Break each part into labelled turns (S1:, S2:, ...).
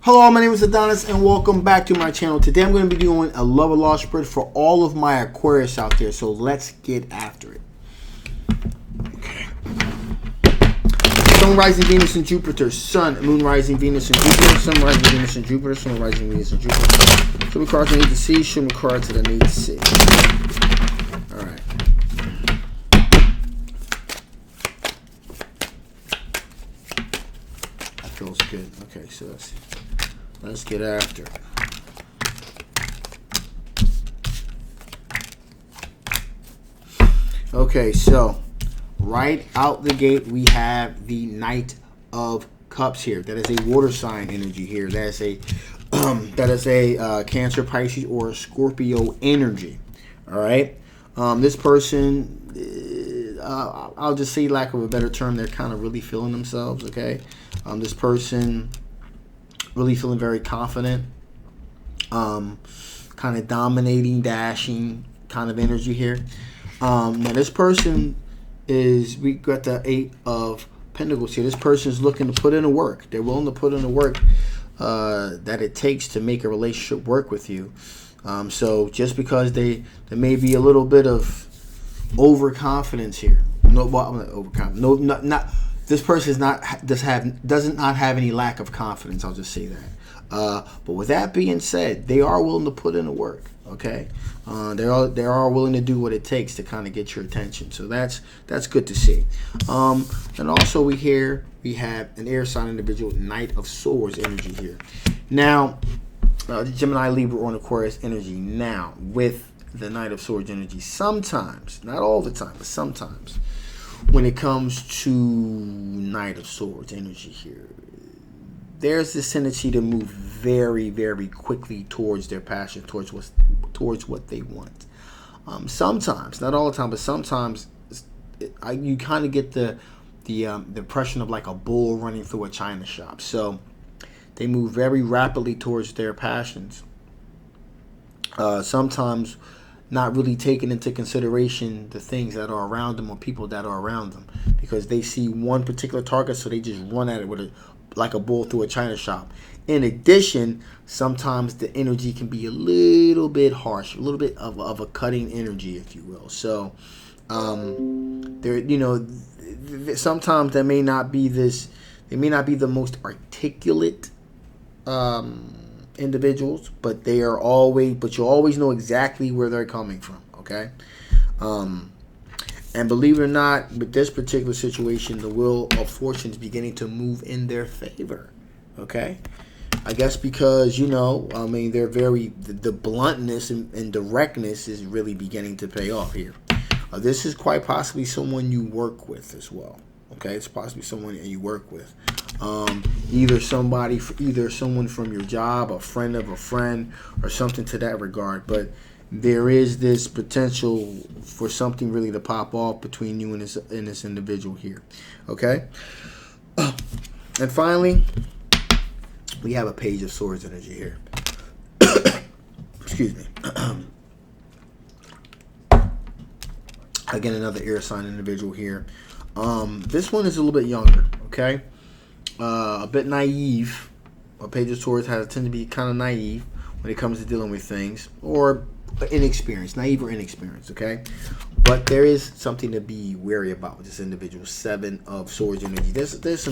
S1: Hello, my name is Adonis and welcome back to my channel. Today I'm going to be doing a love or loss spread for all of my Aquarius out there. So let's get after it. Okay. Sun, rising Venus and Jupiter. Sun, moon, rising Venus and Jupiter. Sun, rising Venus and Jupiter. Sun, rising Venus and Jupiter. Show me cards I need to see. Show me cards that I need to see. Alright. That feels good. Okay, so let's get after it. Okay, so right out the gate we have the Knight of Cups here. That is a water sign energy here. That is a Cancer, Pisces, or a Scorpio energy. All right. This person, I'll just say, lack of a better term, they're kind of really feeling themselves. Okay. This person really feeling very confident, kind of dominating, dashing kind of energy here. Now this person is, we got the 8 of Pentacles here. This person is looking to put in the work. They're willing to put in the work that it takes to make a relationship work with you. So just because there may be a little bit of overconfidence here. No, well, I'm not overconfident. No, not. This person does not have any lack of confidence. I'll just say that. But with that being said, they are willing to put in the work. Okay, they are willing to do what it takes to kind of get your attention. So that's good to see. And also we have an air sign individual, Knight of Swords energy here. Now, Gemini, Libra, or an Aquarius energy. Now with the Knight of Swords energy, sometimes, not all the time, but sometimes, when it comes to Knight of Swords energy here, there's this tendency to move very, very quickly towards their passion, towards what they want. Sometimes, not all the time, but sometimes you kind of get the impression of like a bull running through a china shop. So they move very rapidly towards their passions. Sometimes not really taking into consideration the things that are around them or people that are around them, because they see one particular target, so they just run at it like a bull through a china shop. In addition, sometimes the energy can be a little bit harsh, a little bit of a cutting energy, if you will. So sometimes they may not be the most articulate individuals, but you always know exactly where they're coming from. Okay. And believe it or not, with this particular situation, the wheel of fortune is beginning to move in their favor. Okay. I guess because, they're the bluntness and directness is really beginning to pay off here. This is quite possibly someone you work with as well. Okay. It's possibly someone you work with. Either someone from your job, a friend of a friend, or something to that regard. But there is this potential for something really to pop off between you and this individual here. Okay. And finally, we have a Page of Swords energy here. Excuse me. Again, another air sign individual here. This one is a little bit younger. Okay. A bit naive. A Page of Swords tend to be kind of naive when it comes to dealing with things, or inexperienced, naive or inexperienced. Okay, but there is something to be wary about with this individual. 7 of Swords energy. There's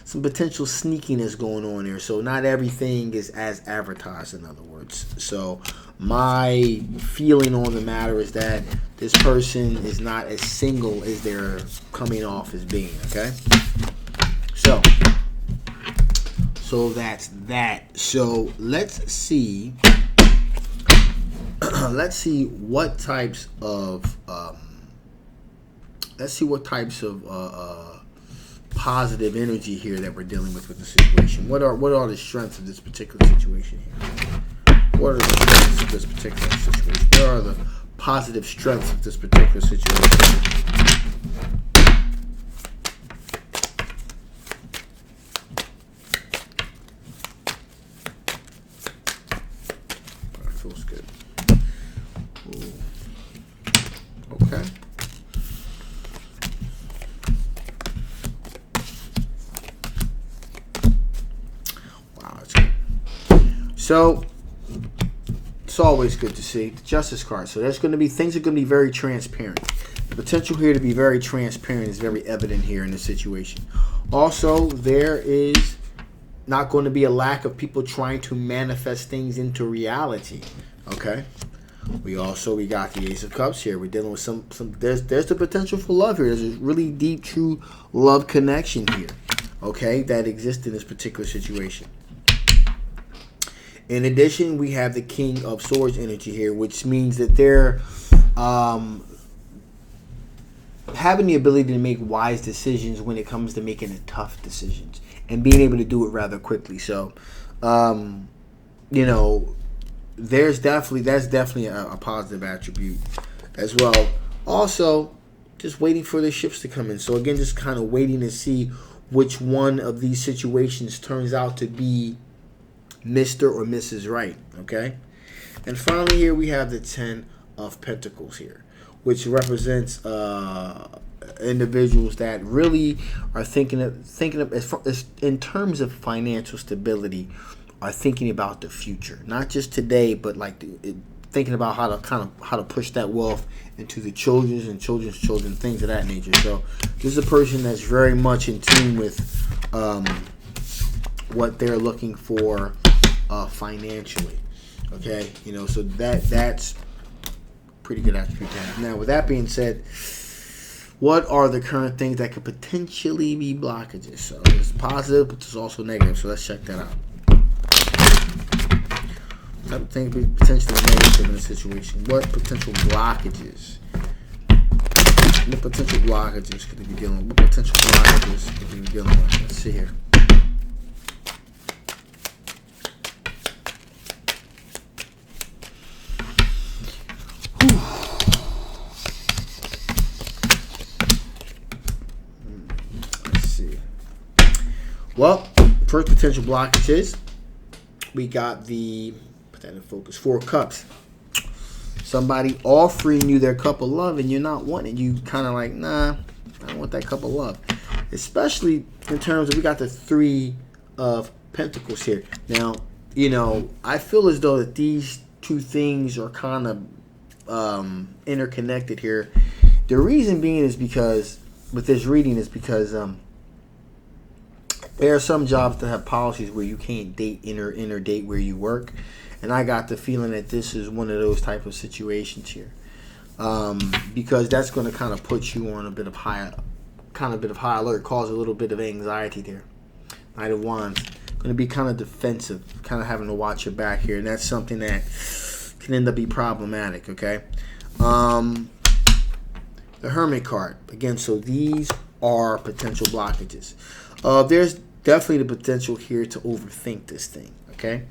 S1: some potential sneakiness going on there. So not everything is as advertised, in other words. So my feeling on the matter is that this person is not as single as they're coming off as being. Okay. So that's that. So let's see what types of positive energy here that we're dealing with the situation. What are the strengths of this particular situation here? What are the strengths of this particular situation? What are the positive strengths of this particular situation? Feels good. Ooh. Okay. Wow, that's good. So it's always good to see the Justice card. So there's going to be things are going to be very transparent. The potential here to be very transparent is very evident here in this situation. Also, there is not going to be a lack of people trying to manifest things into reality. Okay. We got the Ace of Cups here. We're dealing with some there's the potential for love here. There's a really deep, true love connection here. Okay, that exists in this particular situation. In addition, we have the King of Swords energy here, which means that they're having the ability to make wise decisions when it comes to making the tough decisions and being able to do it rather quickly. So, that's definitely a positive attribute as well. Also, just waiting for the ships to come in. So again, just kind of waiting to see which one of these situations turns out to be Mr. or Mrs. Right. Okay. And finally, here we have the 10 of Pentacles here, which represents individuals that really are thinking of as in terms of financial stability, are thinking about the future, not just today, but like thinking about how to push that wealth into the children's and children's children, things of that nature. So this is a person that's very much in tune with what they're looking for financially. Okay, so that's pretty good attribute to have. Now, with that being said, what are the current things that could potentially be blockages? So it's positive, but there's also negative. So let's check that out. What type of things could be potentially negative in a situation? What potential blockages? What potential blockages could they be dealing with? What potential blockages could they be dealing with? Let's see here. Well, first potential blockages, we got put that in focus, 4 cups. Somebody offering you their cup of love and you're not wanting it. You kind of like, nah, I don't want that cup of love. Especially in terms of, we got the 3 of Pentacles here. Now, I feel as though that these two things are kind of interconnected here. The reason being is because, with this reading, is because there are some jobs that have policies where you can't date interdate where you work, and I got the feeling that this is one of those type of situations here, because that's going to kind of put you on a bit of high alert, cause a little bit of anxiety there. Knight of Wands, going to be kind of defensive, kind of having to watch your back here, and that's something that can end up being problematic. Okay, the Hermit card again. So these are potential blockages. There's definitely the potential here to overthink this thing, okay?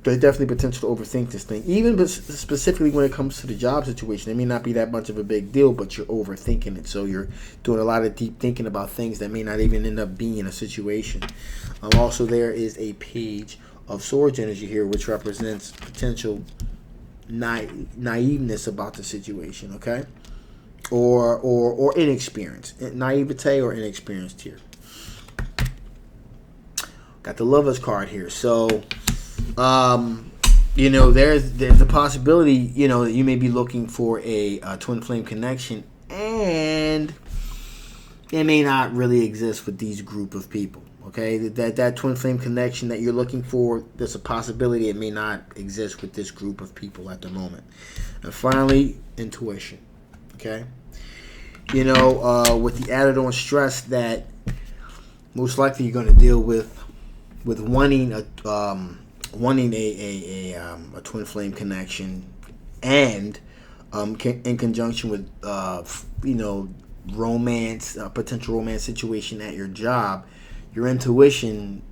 S1: There's definitely potential to overthink this thing. Even specifically when it comes to the job situation, it may not be that much of a big deal, but you're overthinking it. So you're doing a lot of deep thinking about things that may not even end up being a situation. Also, there is a Page of Swords energy here, which represents potential naiveness about the situation, okay? Or inexperience, naivete or inexperienced here. Got the Lovers card here, so there's a possibility that you may be looking for a twin flame connection, and it may not really exist with these group of people. Okay, that twin flame connection that you're looking for, there's a possibility it may not exist with this group of people at the moment. And finally, intuition. Okay, with the added on stress that most likely you're going to deal with wanting a twin flame connection, and in conjunction with romance, potential romance situation at your job, your intuition,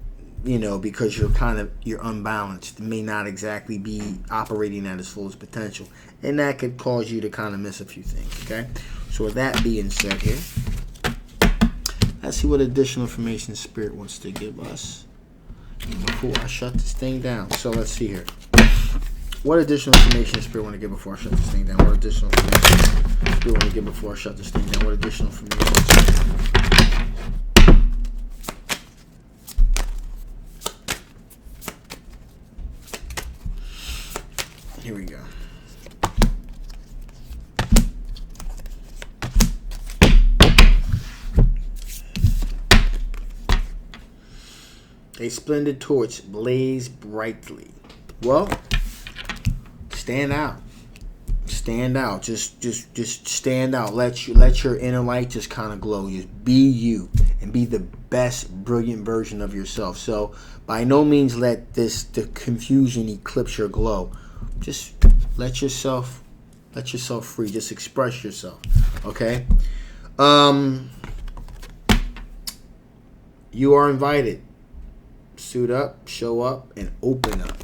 S1: because you're unbalanced, may not exactly be operating at its fullest potential, and that could cause you to kind of miss a few things. Okay, so with that being said here, let's see what additional information Spirit wants to give us before I shut this thing down. So let's see here. What additional information Spirit want to give before I shut this thing down? What additional information Spirit want to give before I shut this thing down? What additional information? Here we go. A splendid torch blaze brightly. Well, stand out. Stand out. Just stand out. Let your inner light just kind of glow. Just be you and be the best, brilliant version of yourself. So by no means let the confusion eclipse your glow. Just let yourself free. Just express yourself. Okay? You are invited. Suit up, show up, and open up.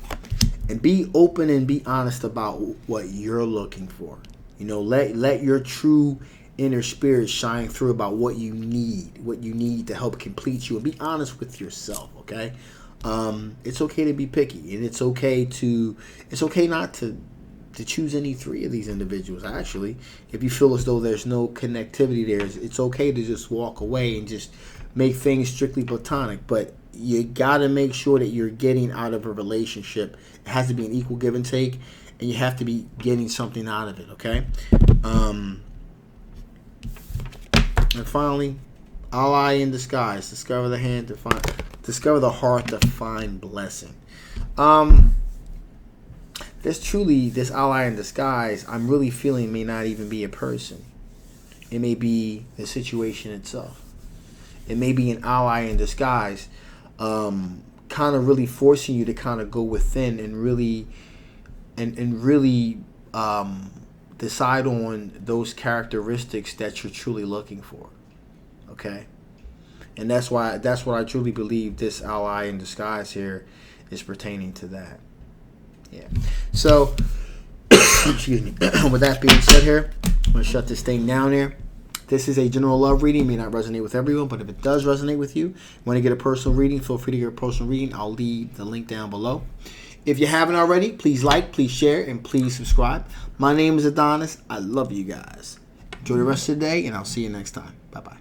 S1: And be open and be honest about what you're looking for. You know, let your true inner spirit shine through about what you need to help complete you, and be honest with yourself, okay? It's okay to be picky, and it's okay not to choose any three of these individuals. Actually, if you feel as though there's no connectivity there, it's okay to just walk away and just make things strictly platonic. But you got to make sure that you're getting out of a relationship. It has to be an equal give and take, and you have to be getting something out of it, okay? And finally, ally in disguise. Discover the heart to find blessing. This ally in disguise, I'm really feeling may not even be a person. It may be the situation itself. It may be an ally in disguise, kind of really forcing you to kind of go within and really decide on those characteristics that you're truly looking for. Okay? And that's what I truly believe this ally in disguise here is pertaining to that. Yeah. So, excuse me. With that being said here, I'm going to shut this thing down here. This is a general love reading. It may not resonate with everyone, but if it does resonate with you, want to get a personal reading, feel free to get a personal reading. I'll leave the link down below. If you haven't already, please like, please share, and please subscribe. My name is Adonis. I love you guys. Enjoy the rest of the day, and I'll see you next time. Bye-bye.